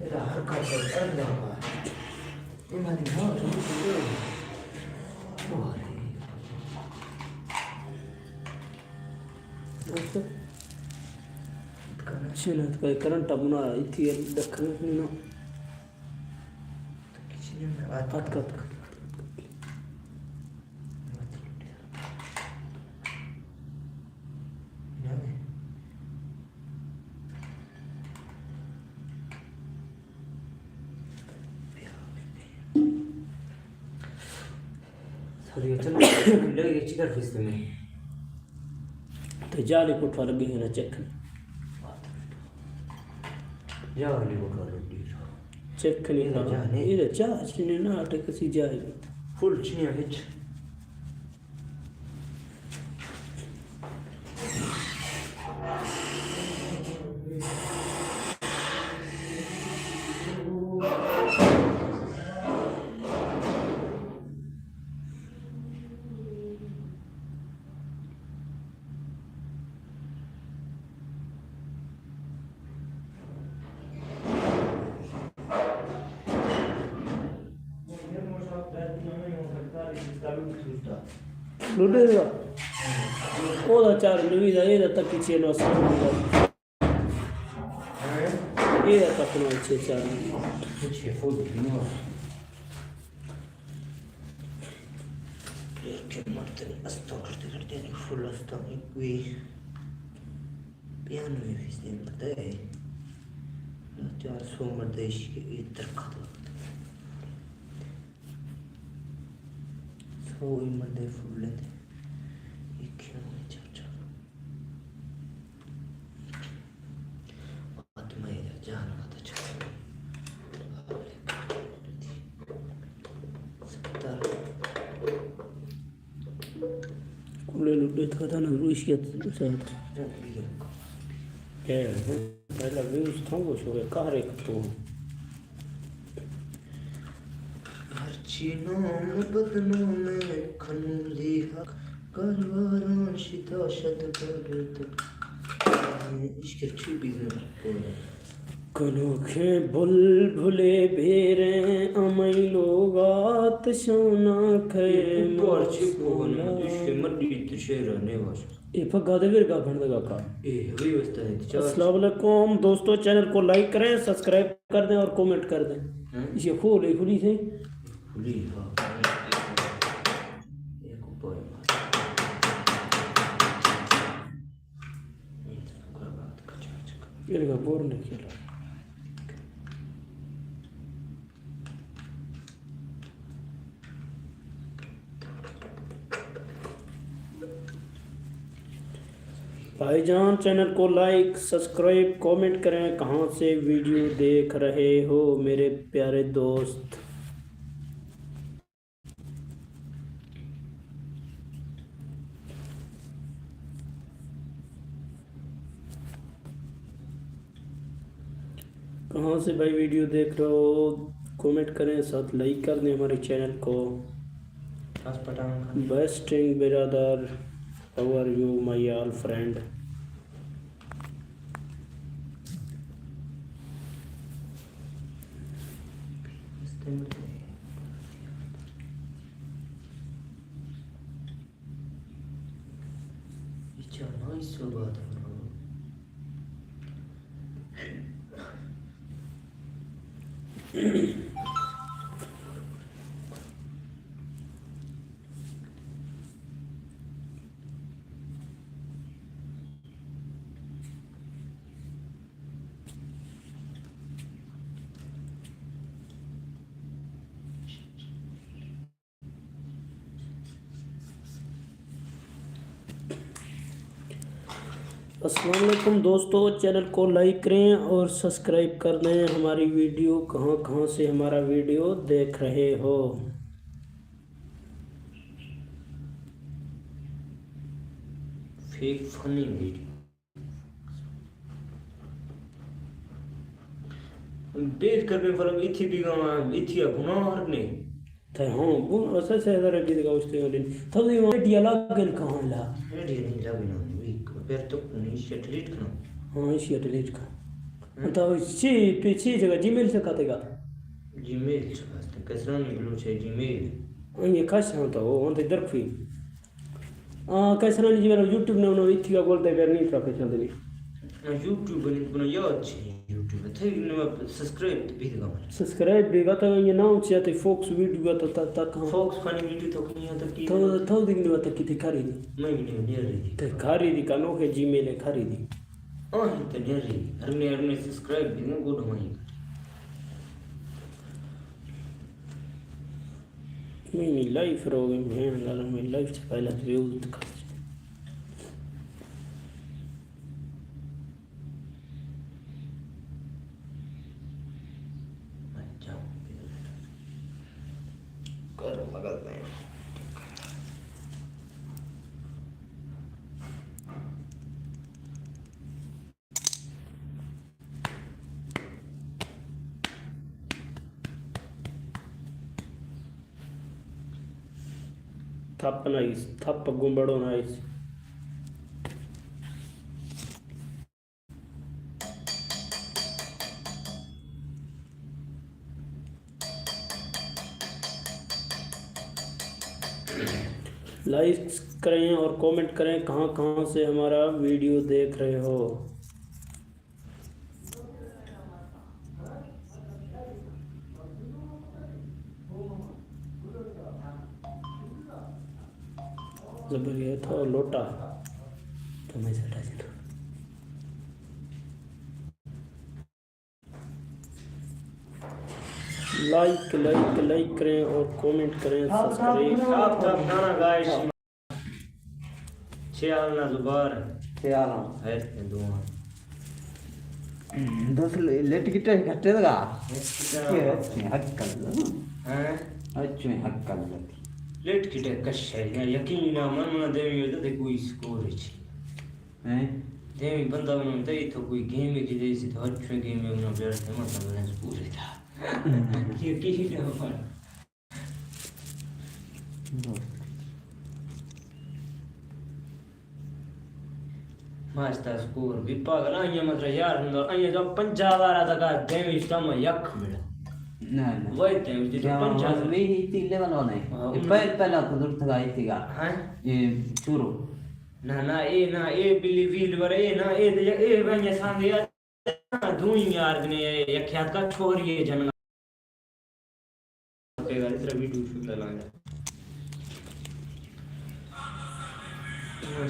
हर का चल रहा है ये मारी ना दोस्तों शिलत का करंट अपना इथी दखन ना किसी ने बात कत थोड़ी चल लगे चिकन फिश में तो जाली कोठवा लगे है ना चेक जाली कोठवा लगी चेक नहीं ना ये चाह चिने ना अटक सी जाए फुल चिनिया हिच लुडेगा ओदा चार लुईदा ये तक पीछे नो सब ये तक नो छे चार छे फुल नो ये मरते अस्तो करते नहीं फुल अस्तो कोई पियानो में फिश नहीं पता है 400 मर्देश के इधर खाता सो ही मर्दे फुल लेते एक क्यों है चाचा बात में जान पता चला कुले लुडे था ना रुइस के साथ क्या है पहला व्यूज था वो शो है कार एक तो चीनों में बदनों में खनूली हक करवारा शिता शत करत इसके अच्छी बिजनेस कनोखे बुलबुले भेरे अमई लोगात सोना खे पर्ची पोना इसके मर्दी तुझे रहने वाला ये फगादेवीर का भंडगा का ये व्यवस्था है अस्सलाम वालेकुम दोस्तों चैनल को लाइक करें सब्सक्राइब कर दें और कमेंट कर दें ये खुली से खुली हां एक ऊपर ये का बोर नहीं खेला भाईजान चैनल को लाइक सब्सक्राइब कमेंट करें कहाँ से वीडियो देख रहे हो मेरे प्यारे दोस्त कहाँ से भाई वीडियो देख रहे हो कमेंट करें साथ लाइक कर दें हमारे चैनल को बेस्टिंग बिरादर How are you, my all friend? अच्छा नाइस बात है अस्सलाम वालेकुम दोस्तों चैनल को लाइक करें और सब्सक्राइब कर दें हमारी वीडियो कहाँ कहाँ से हमारा वीडियो देख रहे हो फेक फनी वीडियो देख कर में फलम इथी बिगा इथी गुनाह ने तो हाँ बुन ऐसे से इधर भी दिखा उसते वाले तब ये मीडिया लागल कहाँ ला रेडी नहीं लगे ना वीक फिर तो नहीं सेटलिट करना हाँ इसी एटलीट का तो सी पीछे जगह जीमेल से खातेगा जीमेल छपाते कसरा निकलो छे जीमेल ये कैसे होता हो तो इधर फी कैसे नहीं जीमेल यूट्यूब ने उन्होंने इतनी का बोलते हैं नहीं रखे चलते नहीं यूट्यूब बनी बना याद छे यूट्यूब थे ने सब्सक्राइब भी दगा सब्सक्राइब भी का तो ये ना ऊंचे तो फोक्स वीडियो तो तक फोक्स फनी वीडियो तो नहीं तो की तो दिन में तक कितनी खरीदी मैं भी नहीं रही तो खरीदी का नो के जीमेल है खरीदी हां तो नहीं रही हरने सब्सक्राइब भी ना गुड माई नहीं लाइफ रोगे मैं गाल में लाइफ से पहले तो व्यू दिखा कर मगल में थप नाइस थप गुंबड़ो नाइस लाइक करें और कमेंट करें कहाँ कहाँ से हमारा वीडियो देख रहे हो जबर ये था लोटा तो मैं सटा देना लाइक लाइक लाइक करें और कमेंट करें सब्सक्राइब साफ साफ गाना गाइस छयाल ना जुबार छयाल है दुआ दस लेट किटे घटे लगा हैं अच्छे हक्कल लेट किटे कश है यकीन ना मन देवी हो तो कोई स्कोर है हैं देवी बंदा बनो तो तो कोई गेम की जैसे तो अच्छे गेम में ना प्लेयर थे मतलब बैलेंस पूरे था यकीन ना पर मास्टर स्कोर भी पागल आया मतलब यार अंदर आया जब 50 बार तक देवी तम यक मिला ना ना वही थे उस दिन 50 भी ही ती लेवल होना है पहला तो दूर तक आई थी हां ये शुरू ना ए बिल्ली व्हील वर ए ना ए बने सांगे यार धुई यार ने एक ख्यात का छोरी है जन के गाड़ी तेरा वीडियो शूट लगाया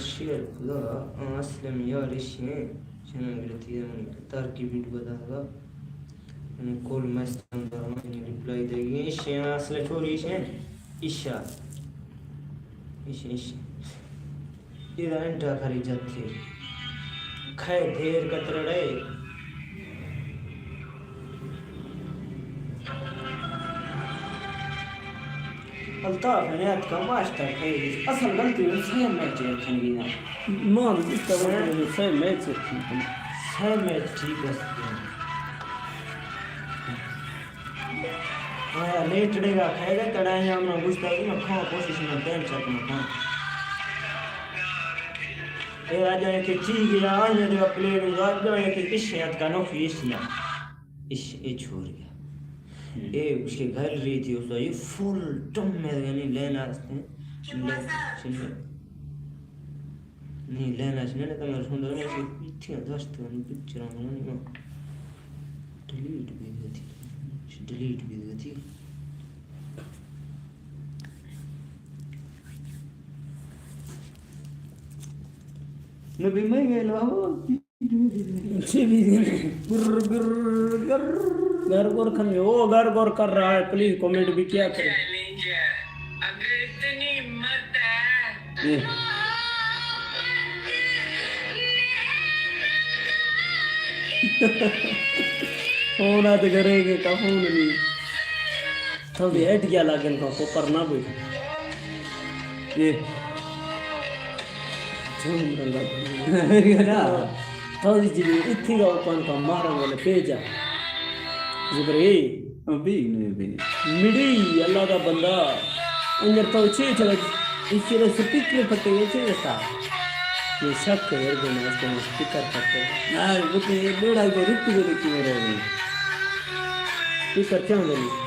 शेयर खुदा असलम यार इशे चैनल गलती है तरकीब वीडियो बतागा मैंने कॉल मैसेज अंदर मैंने रिप्लाई देगी इशे असले छोरी इशे ईशा इशे इधर एंटर करी जाती खाए ढेर कतरड़े अल्ताफ ने आज का मास्टर है असल गलती उसने मैच खेली ना मान इसका मतलब सही मैच है मैच ठीक है हां लेट डेगा खाएगा कड़ाई हम बुझता है ना खा कोशिश में टेंशन सकना हां ये आ जाए कि ठीक है आने दे प्लेयर आ जाए कि इश्यात का नो फीसिया इश ये छोड़ गया ये उसके घर रही थी उसका ये फुल टम में यानी लेना नहीं लेना चाहिए तो मेरे सुंदर में पीछे दोस्त ने पिक्चर में नहीं डिलीट भी गई थी नबी मैं गए लो घर गोर खन वो घर गोर कर रहा है प्लीज कमेंट भी क्या करें अगर इतनी हिम्मत है फोन आते करेंगे का फोन नहीं तो भी हट गया लागन का ऊपर ना भी ये झूम रंगा ना तो जी इतनी का ऊपर का मारा वाले पेजा जिबरे अभी मिडी अल्लाह का बंदा अंदर तो छे चले इसके स्पीकर फटे ये छे था ये शक है यार के नाच के स्पीकर करते हैं यार वो तो ये बेड़ा के रुक रहे हैं स्पीकर क्या होगा ये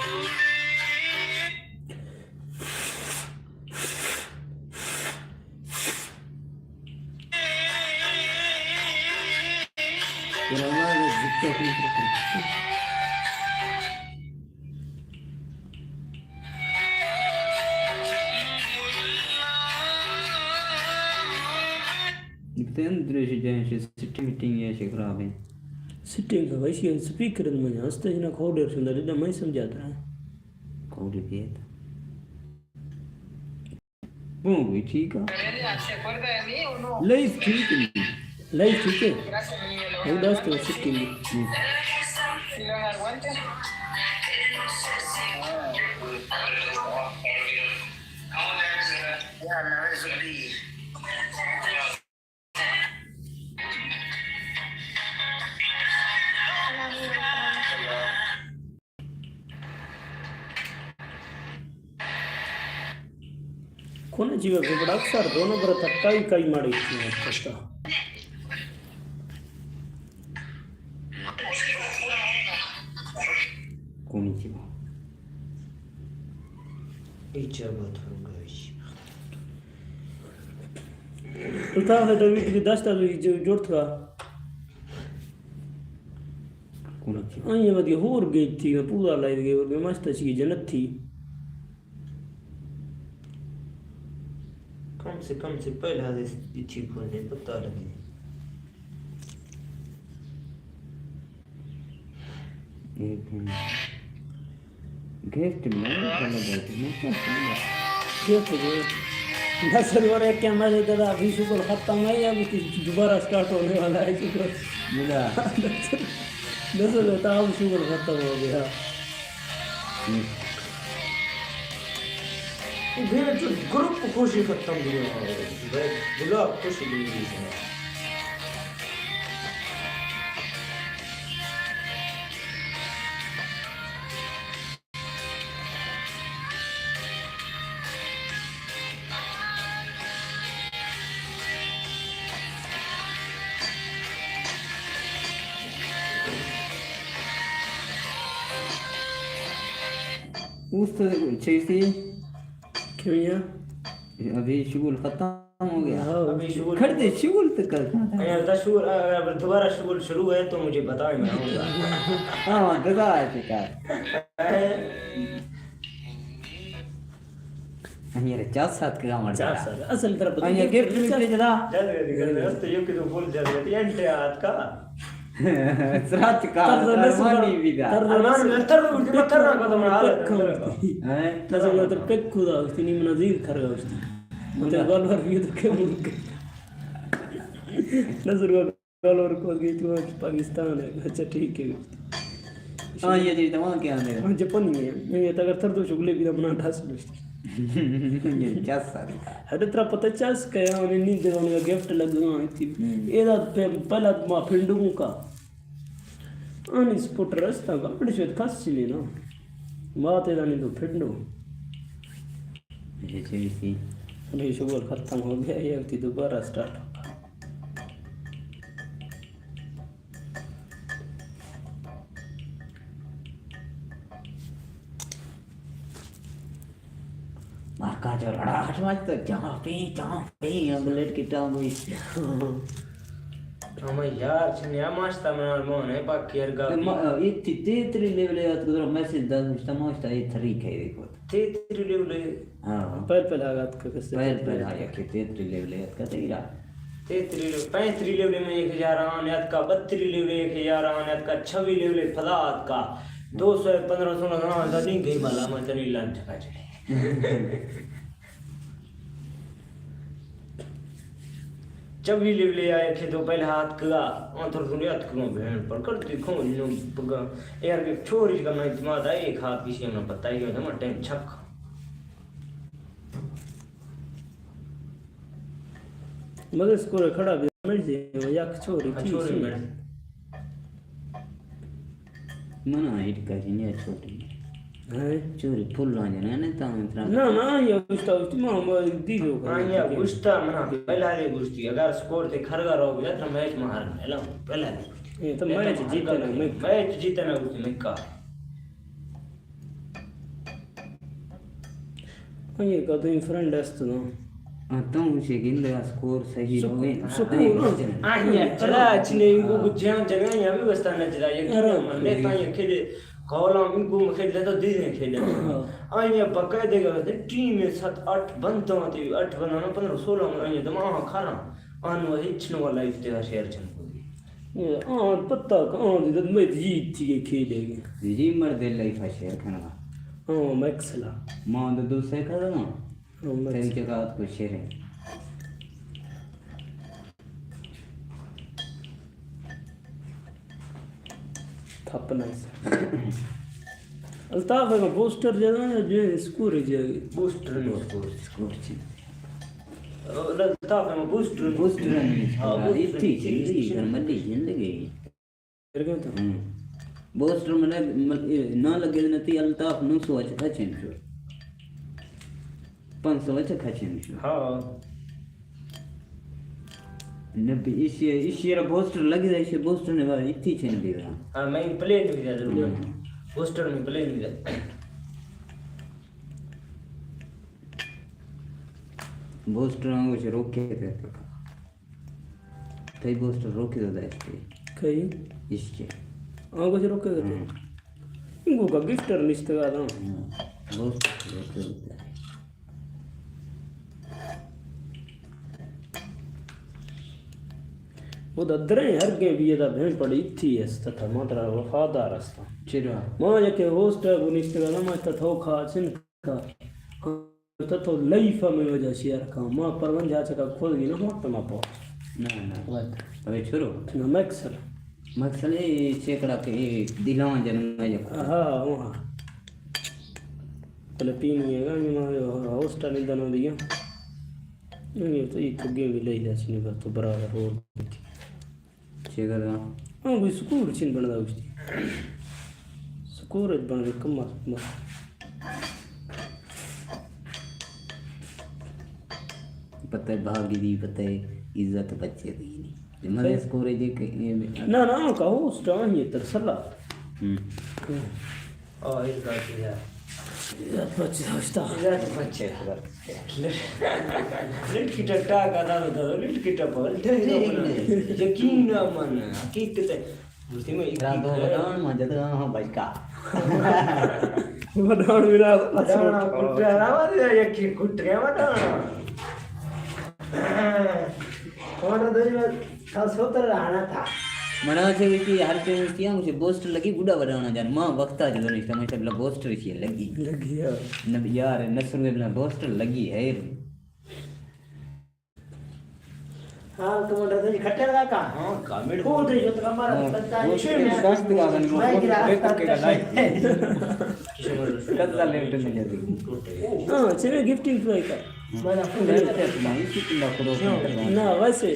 तेरा वाला जितना भी दिखते हैं दृश्य जैसे सिटिंग ऐसे खराब है सिटिंग का वैसे स्पीकर में हंसते जना खोडर सुंदर इधर मैं समझाता है कौड़ी भी है वो भी ठीक है लाइफ ठीक है लाइव ठीक है वो दोस्त तो सिटिंग कोण जीव बड़ा अक्सर दोनों बरत कई कई माड़ी कष्ट कौन सी इजाबत हो गई उठा है तो वीट की 10 ता जो जोड़ था कौन सी आई वदी होर गई थी पूरा लाई गई और मस्त सी जन्नत थी कम से पहले इस पीछे खोलने पता लगे एक गिफ्ट में वाला बैठ में ये तो जो 10 ओवर एक कैमरा से दादा अभी शुक्र खत्म है या अभी दोबारा स्टार्ट होने वाला है शुक्र मिला 10 होता अब शुक्र खत्म हो गया इधर जो ग्रुप खुशी खत्म हो गया गुलाब खुशी दी है उस तो चीज थी क्यों यार अभी शुगल खत्म हो गया अभी शुगल खरीदे शुगल तो कर यार 10 शुगल अगर दोबारा शुगल शुरू है तो मुझे बताओ मैं आऊंगा हाँ दगा है शिकार यार 4-7 का मर जा असल तरफ ये गिफ्ट में चले जरा जल्दी कर तो ये कि तो बोल जल्दी एंटे हाथ का सराच का मानी विदा अरमान लतर करना को तुम हाल हैं नजर तो पेक खुदा उसनी नजीर खरगा उसने मतलब गोल और भी तो के मुल्क नजर गोल और को गई तो पाकिस्तान है अच्छा ठीक है हां ये जी तमाम क्या है हां जापानी है ये तो अगर थर तो शुगले भी बना ढास लो ये क्या सर हर तरह पता चस के उन्हें नींद उनका गिफ्ट लगा थी एदा पहला मा फिंडू का अन स्पॉट रास्ता का बड़ी से खास चली ना बात एदा नहीं तो फिंडू ये चीज थी अभी शुगर खत्म हो गया ये अभी दोबारा स्टार्ट होगा माका जो लड़ाहट मच तो जहां पे अंगलेट की टांग हुई हम यार छन्या मास्ता में मोन है बाकी यार गा इतनी तेतरी लेवल है तो मैसेज दा समझता है तरीका है देखो तेरी लेवल हां पहले आगात का कैसे पहले आया कि तेतरी लेवल है का तेरा तेतरी लेवल 35 लेवल में 1000 आनियत का 32 लेवल 1000 आनियत का 26 लेवल फलात का 200 1500 ना दा नहीं गई वाला मैं तनी लंच का चले जब भी ले आए थे तो पहले हाथ का आंतर दुनिया को बहन पर करती खो नो यार के छोरी का मैं दिमाग है एक हाथ किसी ने पता ही है टाइम छक मगर स्कोर खड़ा भी मिल जे या छोरी छोरी में मना हिट का नहीं छोटी है चोरी फुल वांजन है ता ना ना ये गुस्ता मां दीदो અહીંયા ગુસ્તા મના પહેલા રે ગુસ્તી અગર સ્કોર તે ખરગા રહો ગયા તો મેચ માં હાર એલા પહેલા ये तो मैच जीते ना मैच जीतना गुस्ती મેકા ये का तो फ्रेंड असतो ना तो मुझे गिंदा स्कोर सही होवे અહીંયા ચલા ચને ઇनको गुज्यां जगह यहाँ भी बस्ता न चला ये मन ले ताया खेले कॉलम इनको खेले तो दे दे खेले અહીંયા बकायदे का टीम में 7-8 बंदों थे 8 बंदों 15-16 में અહીંયા दमा खाना आनो हिचनो वाला इफ्तिखार शेयर चन ये पत्ता कहां दे मैं जीत के खेलेंगे जी मर दे लाइफ शेयर खाना हां मैक्सला मां दो दूसरे खड़ा ना हां तेरी जगह को शेयर है थपना अल्ताफ का पोस्टर जरा जो स्कोर है बूस्टर स्कोर छी लता में बूस्टर बूस्टर नहीं इतनी चीज कर मत जिंदगी करके तो बूस्टर मैंने ना लगे नती अल्ताफ नु सोच खचन छो 500 वच खचन छो हां नबी इस ये बूस्टर लगी रही है बूस्टर ने वाली इतनी छन दी हां मैं प्लेन में जा जरूर बूस्टर में प्लेन में जा बूस्टर कुछ रोके थे कई बूस्टर रोके दो इसके कई इसके कुछ रोके थे इनको का गिफ्टर लिस्ट का था बूस्टर रोके होता है वो ददरे हर के भी ये दा भें पड़ी थी है तथा मात्रा वफादार रास्ता चिरवा मां के होस्ट है वो लिस्ट का ना तथा खा छिन का तो लाइफ में वजह शेयर का मां परवन जा चका खोल गई ना मोट में पो ना अबे छोरो ना मैक्सल मसले चेकड़ा के दिलावा जन्म में हां वहां पहले पीन ये का मैं होस्ट ने दनो दिया नहीं तो ये तो गेम ले जा छिन का तो बराबर हो चेकड़ा हां वो स्कोर छिन बनदा उसकी स्कोर बन कम मत पता है भागी दी पता है इज्जत बच्चे दी नहीं मरे स्कोर जे के ना ना का होस्ट है तरसला ओ इस बात है या बच्चे होस्ता या बच्चे लिट की टटा का दादा दादा लिट की टपल यकीन ना मन हकीकत है मुझे में एक रात बताऊं मजा तो हां भाई का वडाण मेरा बताना कुट्टा रावा यकीन कुट्टे बताना और दो का सोतर रहना था मना से कि हर पे किया मुझे बूस्टर लगी बुढ़ा बनाना जान मां वक्त आ जो नहीं समझ सब बूस्टर की लगी है न यार नसर में ना बूस्टर लगी है हां टमाटर तो खट्टे लगा का हां कामेड को दे जो तो हमारा पत्ता है छे में कास्ट दिखा दन लेकर के लाइक कद ले उठने नहीं जाती हां चले गिफ्टिंग फ्लाई का बड़ा फुल है नहीं कितना करो ना वैसे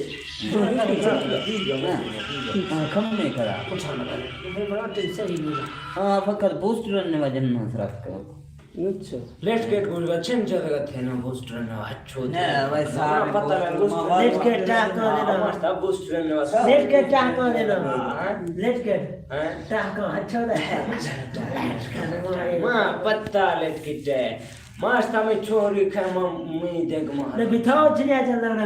हां कम नहीं करा कुछ ना बड़ा टेंशन ही नहीं हां फकत बूस्टर ने वजन ना रख कर अच्छा लेट्स गेट गुड बच्चन जगह थे ना बूस्टर ना अच्छो ना वैसा पता है लेट्स गेट टाक कर देना मस्त बूस्टर ने लेट्स गेट टाक कर देना लेट्स गेट टाक अच्छा है मां पता लेट्स गेट मस्त में छोरी खा मम्मी देख मार बिठाओ चिड़िया चल रहा